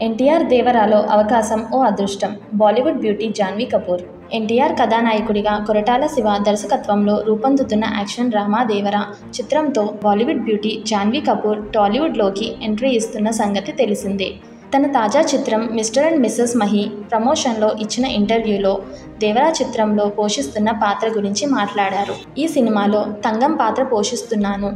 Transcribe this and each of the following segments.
ఎన్టీఆర్ దేవరాలో అవకాశం ఓ అదృష్టం. బాలీవుడ్ బ్యూటీ జాన్వీ కపూర్. ఎన్టీఆర్ కథానాయకుడిగా కొరటాల శివ దర్శకత్వంలో రూపొందుతున్న యాక్షన్ డ్రామా దేవర చిత్రంతో బాలీవుడ్ బ్యూటీ జాన్వీ కపూర్ టాలీవుడ్లోకి ఎంట్రీ ఇస్తున్న సంగతి తెలిసిందే. తన తాజా చిత్రం మిస్టర్ అండ్ మిసెస్ మహి ప్రమోషన్లో ఇచ్చిన ఇంటర్వ్యూలో దేవరా చిత్రంలో పోషిస్తున్న పాత్ర గురించి మాట్లాడారు. ఈ సినిమాలో తంగం పాత్ర పోషిస్తున్నాను.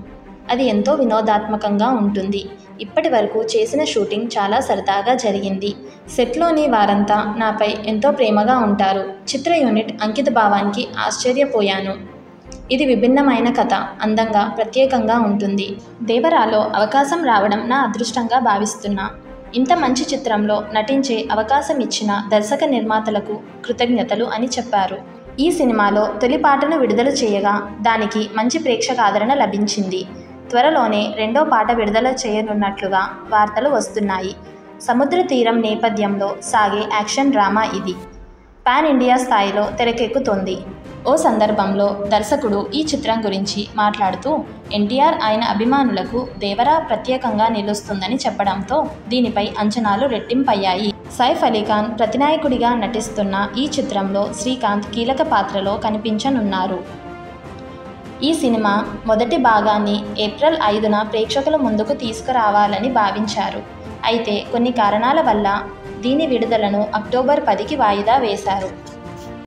అది ఎంతో వినోదాత్మకంగా ఉంటుంది. ఇప్పటి వరకు చేసిన షూటింగ్ చాలా సరదాగా జరిగింది. సెట్లోని వారంతా నాపై ఎంతో ప్రేమగా ఉంటారు. చిత్ర యూనిట్ అంకిత భావానికి ఆశ్చర్యపోయాను. ఇది విభిన్నమైన కథ, అందంగా, ప్రత్యేకంగా ఉంటుంది. దేవరాలో అవకాశం రావడం నా అదృష్టంగా భావిస్తున్నా. ఇంత మంచి చిత్రంలో నటించే అవకాశం ఇచ్చిన దర్శక నిర్మాతలకు కృతజ్ఞతలు అని చెప్పారు. ఈ సినిమాలో తొలి పాటను విడుదల చేయగా దానికి మంచి ప్రేక్షకాదరణ లభించింది. త్వరలోనే రెండో పాట విడుదల చేయనున్నట్లుగా వార్తలు వస్తున్నాయి. సముద్ర తీరం నేపథ్యంలో సాగే యాక్షన్ డ్రామా ఇది. పాన్ ఇండియా స్థాయిలో తెరకెక్కుతోంది. ఓ సందర్భంలో దర్శకుడు ఈ చిత్రం గురించి మాట్లాడుతూ ఎన్టీఆర్ ఆయన అభిమానులకు దేవరా ప్రత్యేకంగా నిలుస్తుందని చెప్పడంతో దీనిపై అంచనాలు రెట్టింపయ్యాయి. సైఫ్ అలీఖాన్ ప్రతినాయకుడిగా నటిస్తున్న ఈ చిత్రంలో శ్రీకాంత్ కీలక పాత్రలో కనిపించనున్నారు. ఈ సినిమా మొదటి భాగాన్ని ఏప్రిల్ 5న ప్రేక్షకుల ముందుకు తీసుకురావాలని భావించారు. అయితే కొన్ని కారణాల వల్ల దీని విడుదలను అక్టోబర్ 10కి వాయిదా వేశారు.